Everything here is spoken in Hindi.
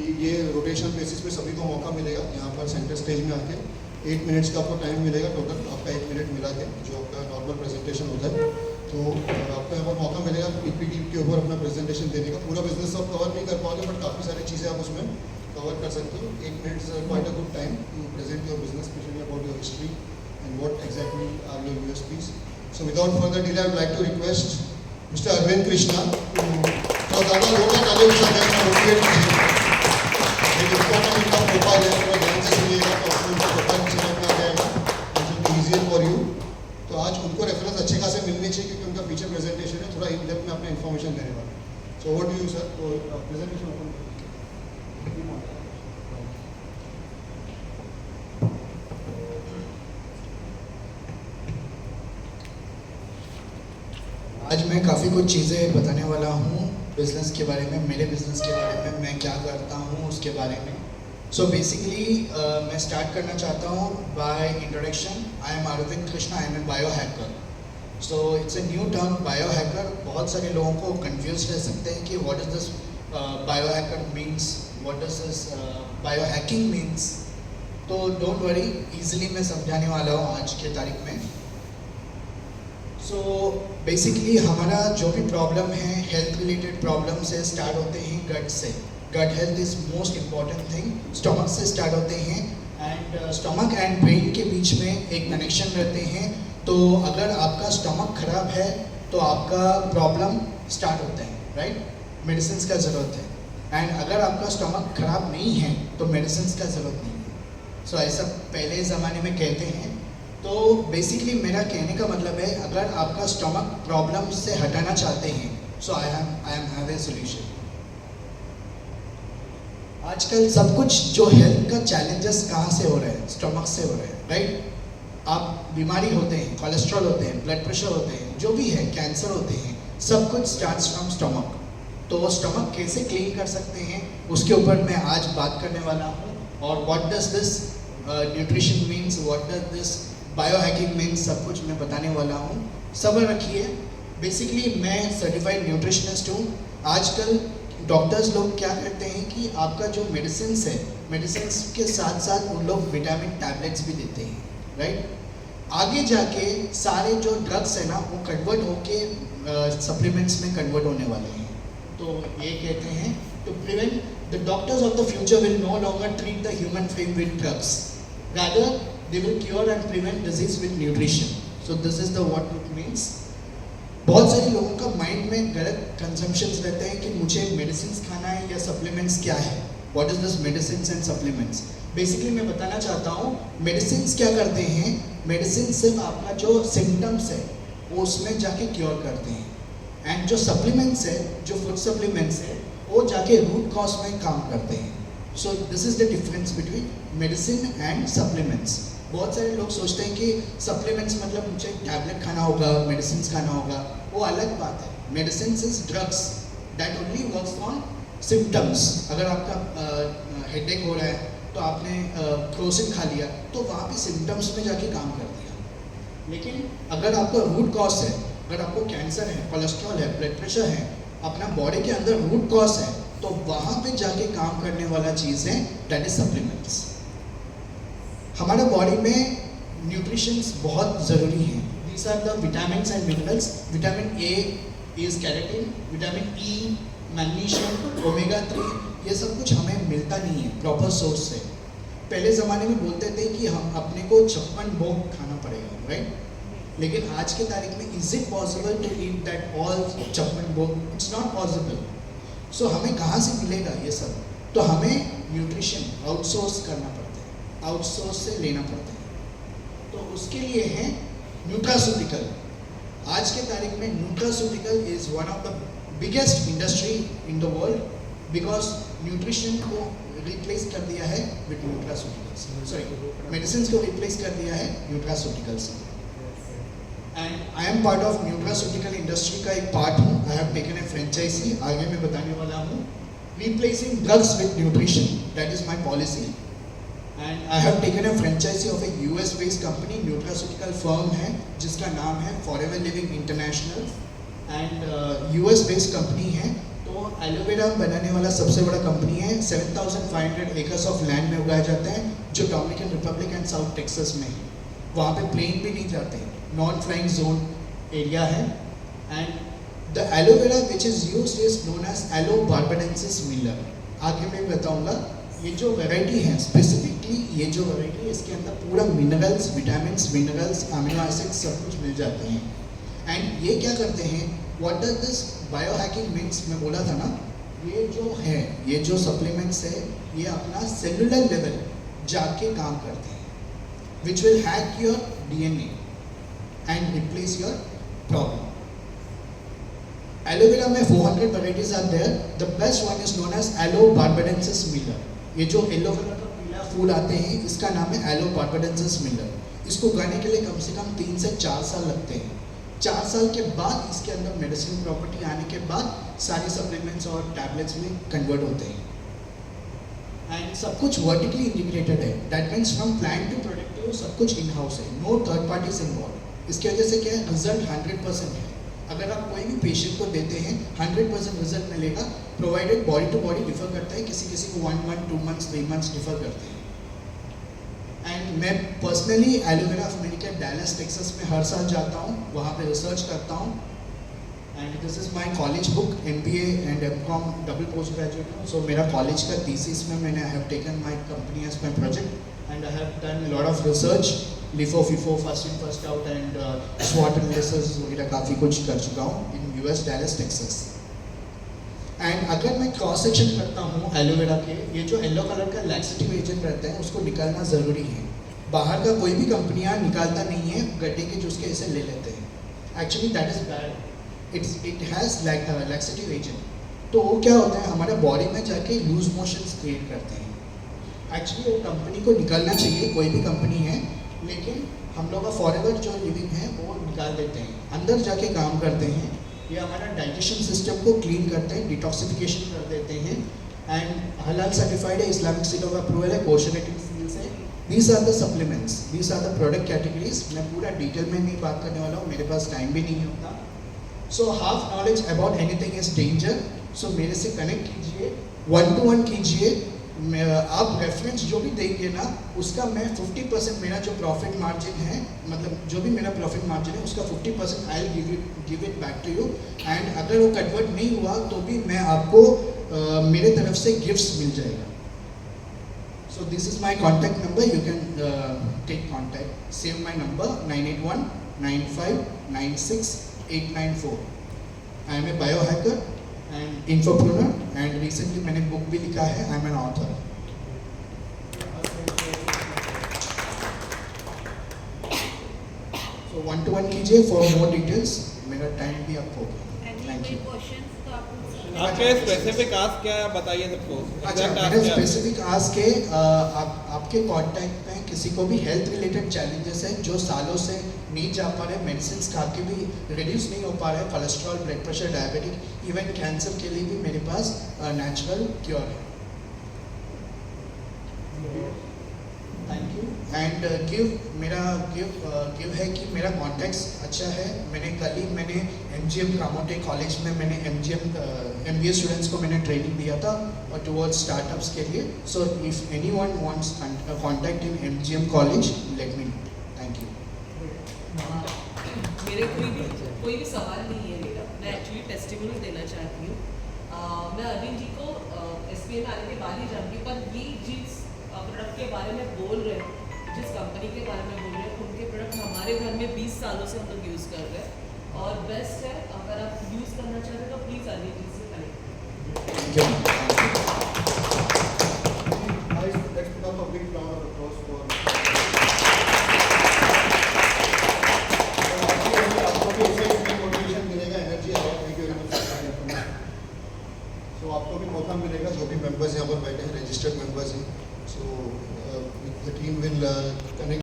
कि ये रोटेशनल बेसिस पे सभी को मौका मिलेगा यहाँ पर सेंटर स्टेज में आके 8 मिनट्स का आपको टाइम मिलेगा टोटल, आपका 1 मिनट मिला के जो आपका नॉर्मल प्रेजेंटेशन होता है। तो आपको यहाँ पर मौका मिलेगा पीपीटी के ऊपर अपना प्रेजेंटेशन देने का। पूरा बिजनेस आप कवर नहीं कर पाओगे बट काफ़ी सारी चीज़ें आप उसमें कवर कर सकते हो। 8 minutes quite a good time to present your business, specially about your history and what exactly are your USPs. So without further delay, I would like to request Mr. Arvind Krishna to थोड़ा ज़्यादा लोगों का तालियों के साथ अपना मोटिवेट कीजिए। एक इम्पोर्टेंट इनका प्रोफाइल है, थोड़ा ध्यान से सुनिएगा तो आपको उनका प्रोफाइल समझ में आ जाएगा, which will be easier for you। तो आज उनको रेफरेंस अच्छे खासे मिलने चाहिए क्योंकि उनका फीचर प्रेजेंटेशन है, थोड़ा इन डेप्थ में अपना इन्फॉर्मेशन देने वाला है। So over to you sir, तो प्रेजेंटेशन ओपन करिए। आज मैं काफ़ी कुछ चीज़ें बताने वाला हूँ बिज़नेस के बारे में, मेरे बिज़नेस के बारे में, मैं क्या करता हूँ उसके बारे में। सो बेसिकली मैं स्टार्ट करना चाहता हूँ by introduction. I am Arvind Krishna, I am a bio hacker. So it's a new term bio hacker. बहुत सारे लोगों को कंफ्यूज रह सकते हैं कि what is this bio hacker means, what does this bio hacking means. तो डोंट वरी, ईजिली मैं समझाने वाला हूँ आज के तारीख में। सो बेसिकली हमारा जो भी प्रॉब्लम है, हेल्थ रिलेटेड प्रॉब्लम से स्टार्ट होते हैं गट से। Gut health is most important thing. Stomach से स्टार्ट होते हैं एंड स्टमक एंड ब्रेन के बीच में एक कनेक्शन रहते हैं। तो अगर आपका स्टमक खराब है तो आपका प्रॉब्लम स्टार्ट होता है, राइट? मेडिसिन का ज़रूरत है। एंड अगर आपका स्टमक खराब नहीं है तो मेडिसिन का ज़रूरत नहीं है। सो ऐसा पहले ज़माने में कहते हैं। तो बेसिकली मेरा कहने का मतलब है, अगर आपका स्टमक प्रॉब्लम से हटाना चाहते हैं so I am have a solution. आजकल सब कुछ जो हेल्थ का चैलेंजेस कहाँ से हो रहे हैं, स्टमक से हो रहे हैं, राइट? आप बीमारी होते हैं, कोलेस्ट्रॉल होते हैं, ब्लड प्रेशर होते हैं, जो भी है, कैंसर होते हैं, सब कुछ स्टार्ट्स फ्रॉम स्टमक। तो वो स्टमक कैसे क्लीन कर सकते हैं उसके ऊपर मैं आज बात करने वाला हूँ। और what does this nutrition means, what does this bio hacking means, सब कुछ मैं बताने वाला हूँ। सब्र रखिए। बेसिकली मैं सर्टिफाइड न्यूट्रिशनिस्ट हूँ। आजकल डॉक्टर्स लोग क्या करते हैं कि आपका जो मेडिसिन है, मेडिसिन के साथ साथ उन लोग विटामिन टैबलेट्स भी देते हैं, राइट? आगे जाके सारे जो ड्रग्स है ना वो कन्वर्ट होके सप्लीमेंट्स में कन्वर्ट होने वाले हैं। तो ये कहते हैं to prevent, the doctors of the future will no longer treat the human frame with drugs, rather they will cure and prevent disease with nutrition. So this is the what it means. बहुत सारे लोगों का माइंड में गलत कंजम्पशंस रहते हैं कि मुझे मेडिसिन खाना है या सप्लीमेंट्स क्या है, what is this medicine and supplements. Basically मैं बताना चाहता हूँ मेडिसिन क्या करते हैं। मेडिसिन सिर्फ आपका जो सिम्टम्स है वो उसमें जाके क्योर करते हैं, एंड जो सप्लीमेंट्स है, जो फूड सप्लीमेंट्स है, वो जाके रूट कॉज में काम करते हैं। So this is the difference between medicine and supplements. बहुत सारे लोग सोचते हैं कि सप्लीमेंट्स मतलब मुझे टैबलेट खाना होगा, मेडिसिन खाना होगा, वो अलग बात है। Medicine is drugs that only works on symptoms. अगर आपका हेडेक हो रहा है तो आपने क्रोसिन खा लिया तो वहाँ पे सिम्टम्स में जाके काम कर दिया। लेकिन अगर आपका रूट कॉज है, अगर आपको कैंसर है, कोलेस्ट्रॉल है, ब्लड प्रेशर है, अपना बॉडी के अंदर रूट कॉज है, तो वहाँ पे जाके काम करने वाला चीज़ है दैट इज सप्लीमेंट्स। हमारे बॉडी में न्यूट्रिशंस बहुत ज़रूरी हैं। These are the vitamins and minerals. Vitamin A is carotene, vitamin E, magnesium, omega 3, ये सब कुछ हमें मिलता नहीं है प्रॉपर सोर्स से। पहले ज़माने में बोलते थे कि हम अपने को 56 भोग खाना पड़ेगा, राइट? लेकिन आज के तारीख में is it possible to eat that all 56 भोग? It's not possible. सो हमें कहाँ से मिलेगा ये सब? तो हमें न्यूट्रिशन आउटसोर्स करना पड़ता है, आउटसोर्स से लेना पड़ता है। तो उसके लिए है न्यूट्रास्यूटिकल। आज के तारीख में nutraceutical is one of the biggest industry in the world, because nutrition को रिप्लेस कर दिया है विद न्यूट्रास्यूटिकल्स, सॉरी मेडिसिन को रिप्लेस कर दिया है nutraceuticals. And I am part of nutraceutical industry का एक पार्ट हूँ। I have taken a franchise, आगे मैं बताने वाला हूँ। Replacing drugs with nutrition, that is my policy. And I have taken a franchise of a US based company, nutraceutical firm है जिसका नाम है forever living international, and US based company है। तो एलोवेरा बनाने वाला सबसे बड़ा कंपनी है। 7,500 एकर्स ऑफ लैंड में उगाए जाते हैं, जो Dominican Republic and South Texas में है। वहाँ पे प्लेन भी नहीं जाते, नॉन फ्लाइंग जोन एरिया है। And the aloe vera which is used is known as aloe barbadensis Miller. आगे मैं बताऊँगा ये जो वैरायटी है, स्पेसिफिकली ये जो वैरायटी है, इसके अंदर पूरा minerals, vitamins, minerals, amino acids सब कुछ मिल जाते हैं। एंड ये क्या करते हैं, what does this bio hacking means, मैं बोला था ना, ये जो है, ये जो सप्लीमेंट्स है, ये अपना सेलुलर लेवल जाके काम करते हैं, which will hack your DNA and replace your problem. Aloe vera में 400 varieties are there. The best one is known as aloe barbadensis Miller. ये जो येलो कलर का पीला फूल आते हैं, इसका नाम है एलो बार्बाडेंसिस मिलर। इसको उगाने के लिए कम से कम 3 से 4 साल लगते हैं। 4 साल के बाद इसके अंदर मेडिसिन प्रॉपर्टी आने के बाद सारे सप्लीमेंट्स और टैबलेट्स में कन्वर्ट होते हैं। एंड सब कुछ वर्टिकली इंटीग्रेटेड है, that means from plant to productive सब कुछ इन हाउस है, नो थर्ड पार्टीज इन्वॉल्व। इसकी वजह से क्या है, रिजल्ट 100% है। अगर आप कोई भी पेशेंट को देते हैं 100% रिजल्ट मिलेगा, provided body to body differ करता है, किसी किसी को 1 मंथ, 2 मंथ्स, 3 मंथ्स डिफर करते हैं। एंड मैं personally aloe vera of America Dallas Texas में हर साल जाता हूँ, वहाँ पे रिसर्च करता हूँ। And this is my college book, MBA and MCOM double post graduate हूँ। सो मेरा कॉलेज का थीसिस में मैंने I have taken my company as my project and I have done lot of research, LIFO, FIFO, first in first out and SWOT analysis वगैरह काफ़ी कुछ कर चुका हूँ in US Dallas Texas. And अगर मैं क्रॉस सेक्शन करता हूँ एलोवेरा के, ये जो येलो कलर का लैक्सेटिव एजेंट रहता है उसको निकालना ज़रूरी है। बाहर का कोई भी कंपनियाँ निकालता नहीं है, गड्ढे के जूस के ऐसे ले लेते हैं। Actually that is bad, it has laxative agent. तो वो क्या होता है, हमारे बॉडी में जाके लूज मोशंस क्रिएट करते हैं। एक्चुअली वो कंपनी को निकालना चाहिए, कोई भी कंपनी है, लेकिन हम लोग का फॉरएवर जो लिविंग है वो निकाल देते हैं, अंदर जाके काम करते हैं। ये हमारा डाइजेशन सिस्टम को क्लीन करते हैं, डिटॉक्सिफिकेशन कर देते हैं। एंड हलाल सर्टिफाइड है, इस्लामिक स्टेट ऑफ अप्रूवल है, कोशर रेटिंग सील से। These are the supplements, these are the product categories. मैं पूरा डिटेल में नहीं बात करने वाला हूँ, मेरे पास टाइम भी नहीं होता। So half knowledge about anything is danger. So मेरे से कनेक्ट कीजिए, 1-to-1 कीजिए। आप रेफरेंस जो भी देंगे ना, उसका मैं 50% मेरा जो प्रॉफिट मार्जिन है, मतलब जो भी मेरा प्रॉफिट मार्जिन है उसका 50% I will give it back to you. And अगर वो कन्वर्ट नहीं हुआ तो भी मैं आपको मेरे तरफ से गिफ्ट्स मिल जाएगा। So this is my contact number, you can take contact, save my number 9819596894। I am a bio hacker and infopreneur and recently मैंने बुक भी लिखा है, I am an author. So 1-to-1 कीजिए फॉर मोर डिटेल्स। मेरा टाइम भी अब हो गया, थैंक यू। आपके स्पेसिफिक आस्क क्या है बताइए सबको। अच्छा, मेरे स्पेसिफिक आस्क है, आपके कांटेक्ट में किसी को भी हेल्थ रिलेटेड चैलेंजेस है, जो सालों से नहीं जा पा रहे, मेडिसिन खा के भी रिड्यूस नहीं हो पा रहे, cholesterol, blood pressure, diabetic, even cancer के लिए भी मेरे पास नेचुरल क्योर है। Thank you. एंड गिव है कि मेरा कॉन्टेक्ट्स अच्छा है। मैंने MGM कामोटे कॉलेज में मैंने MBA स्टूडेंट्स को मैंने ट्रेनिंग दिया था और टुवर्ड्स स्टार्टअप्स के लिए। So if anyone wants contact in MGM college, let me know. Thank you. मेरे कोई भी सवाल नहीं है मेरा, मैं एक्चुअली टेस्टिमोनियल देना चाहती हूँ। मैं अरविंद जी को SPA में आने के बाद ही जानती हूँ, पर ये जिस प्रोडक्ट के बारे में बोल रहे हैं, जिस कंपनी के बारे में बोल रहे हैं, उनके प्रोडक्ट हमारे घर में 20 सालों से हम लोग यूज़ कर रहे हैं और बेस्ट है। अगर आप यूज़ करना चाहते हैं तो प्लीज़ अरविंद जी से connect. Let's put up a big round of applause for आपको भी इससे मोटिवेशन मिलेगा, एनर्जी आएगा। Thank you very much. So आपको भी मौका मिलेगा, जो भी मेंबर्स यहाँ पर बैठे हैं, रजिस्टर्ड मेंबर्स हैं, so the team will connect